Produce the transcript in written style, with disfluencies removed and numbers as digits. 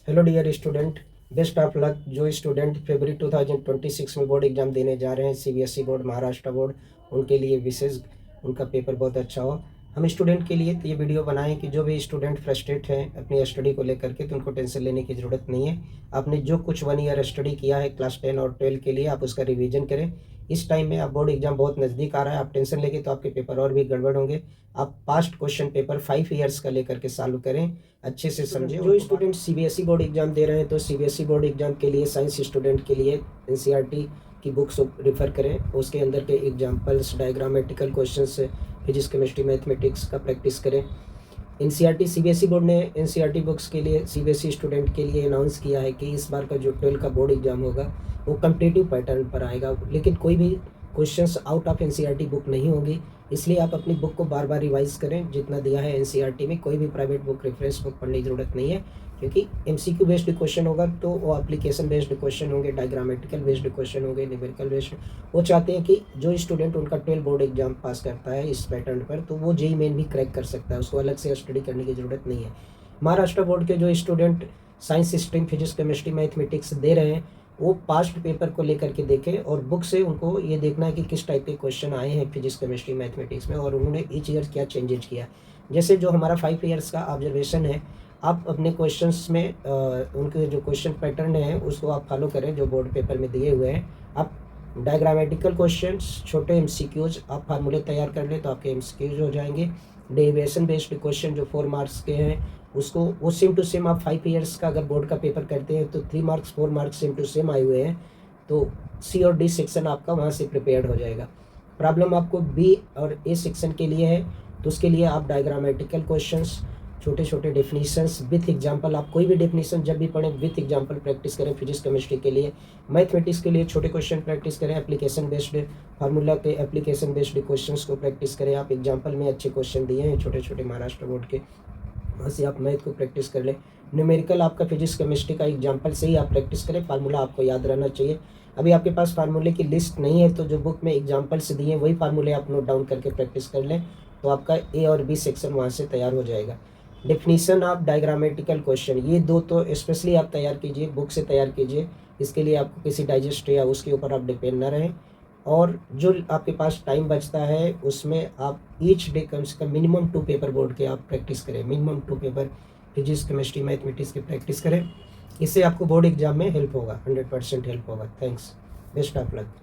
Hello dear student, best of luck. जो student फरवरी 2026 में बोर्ड एग्जाम देने जा रहे हैं, सीबीएसई बोर्ड, महाराष्ट्र बोर्ड, उनके लिए विशेष उनका पेपर बहुत अच्छा हो। हम स्टूडेंट के लिए ये वीडियो बनाएं कि जो भी स्टूडेंट फ्रस्ट्रेट हैं अपनी स्टडी को लेकर के, तो उनको टेंशन लेने की ज़रूरत नहीं है। आपने जो कुछ 1 ईयर स्टडी किया है क्लास 10 और 12 के लिए, आप उसका रिवीजन करें। इस टाइम में आप बोर्ड एग्जाम बहुत नज़दीक आ रहा है, आप टेंशन लेंगे तो आपके पेपर और भी गड़बड़ होंगे। आप पास्ट क्वेश्चन पेपर 5 ईयर्स का लेकर के सॉल्व करें, अच्छे से समझें। जो स्टूडेंट सीबीएसई बोर्ड एग्जाम दे रहे हैं, तो सीबीएसई बोर्ड एग्जाम के लिए साइंस स्टूडेंट के लिए एनसीईआरटी की बुक्स रेफ़र करें। उसके अंदर के examples, diagrammatical questions, physics, chemistry, mathematics का प्रैक्टिस करें। एनसीईआरटी, सीबीएसई बोर्ड ने एनसीईआरटी बुक्स के लिए सीबीएसई स्टूडेंट के लिए अनाउंस किया है कि इस बार का जो 12 का बोर्ड एग्जाम होगा वो कम्पिटिटिव पैटर्न पर आएगा, लेकिन कोई भी questions out of NCERT book नहीं होगी। इसलिए आप अपनी बुक को बार बार रिवाइज करें। जितना दिया है एनसीईआरटी में, कोई भी प्राइवेट बुक, रेफरेंस बुक पढ़ने की ज़रूरत नहीं है, क्योंकि एमसीक्यू बेस्ड क्वेश्चन होगा तो वो एप्लीकेशन बेस्ड क्वेश्चन होंगे, डायग्रामेटिकल बेस्ड क्वेश्चन होंगे, न्यूमेरिकल बेस्ड। वो चाहते हैं कि जो स्टूडेंट उनका 12 बोर्ड एग्जाम पास करता है इस पैटर्न पर, तो वो जेईई मेन भी क्रैक कर सकता है, उसको अलग से स्टडी करने की ज़रूरत नहीं है। महाराष्ट्र बोर्ड के जो student science stream, physics, chemistry, mathematics दे रहे हैं, वो पास्ट पेपर को लेकर के देखें और बुक से उनको ये देखना है कि किस टाइप के क्वेश्चन आए हैं फिजिक्स, केमिस्ट्री, मैथमेटिक्स में, और उन्होंने ईच ईयर क्या चेंजेस किया। जैसे जो हमारा 5 ईयर्स का ऑब्जर्वेशन है, आप अपने क्वेश्चंस में उनके जो क्वेश्चन पैटर्न है उसको आप फॉलो करें जो बोर्ड पेपर में दिए हुए हैं। आप डायग्रामेटिकल क्वेश्चंस, छोटे एमसीक्यूज, आप फार्मूले तैयार कर लें तो आपके एमसीक्यूज हो जाएंगे। डेरिवेशन बेस्ड क्वेश्चन जो 4 मार्क्स के हैं, उसको वो सेम टू सेम आप 5 ईयर्स का अगर बोर्ड का पेपर करते हैं तो 3 marks 4 marks same to same आए हुए हैं, तो सी और डी सेक्शन आपका वहाँ से प्रिपेयर्ड हो जाएगा। प्रॉब्लम आपको बी और ए सेक्शन के लिए है, तो उसके लिए आप डायग्रामेटिकल क्वेश्चंस, छोटे छोटे डेफिनीशंस विथ एग्जांपल, आप कोई भी डेफिनीशन जब भी पढ़ें विथ एग्जांपल प्रैक्टिस करें। फिजिक्स, केमिस्ट्री के लिए, मैथमेटिक्स के लिए छोटे क्वेश्चन प्रैक्टिस करें, एप्लीकेशन बेस्ड फार्मूला के एप्लीकेशन बेस्ड क्वेश्चंस को प्रैक्टिस करें। आप एग्जांपल में अच्छे क्वेश्चन दिए हैं छोटे छोटे महाराष्ट्र बोर्ड के, वहाँ से आप मैथ को प्रैक्टिस कर लें। न्यूमेरिकल आपका फिजिक्स, केमिस्ट्री का एग्जांपल से ही आप प्रैक्टिस करें, फार्मूला आपको याद रहना चाहिए। अभी आपके पास फार्मूले की लिस्ट नहीं है, तो जो बुक में एग्जांपल्स दिए हैं वही फार्मूले आप नोट डाउन करके प्रैक्टिस कर लें, तो आपका ए और बी सेक्शन वहाँ से तैयार हो जाएगा। डेफिनीशन ऑफ डायग्रामेटिकल क्वेश्चन, ये दो तो स्पेशली आप तैयार कीजिए, बुक से तैयार कीजिए। इसके लिए आपको किसी डाइजेस्ट या उसके ऊपर आप डिपेंड ना रहें, और जो आपके पास टाइम बचता है उसमें आप ईच डे कम से कम मिनिमम 2 पेपर बोर्ड के आप प्रैक्टिस करें। Minimum 2 paper physics, chemistry, mathematics की प्रैक्टिस करें। इससे आपको बोर्ड एग्जाम में हेल्प होगा, 100% हेल्प होगा। Thanks, best of luck.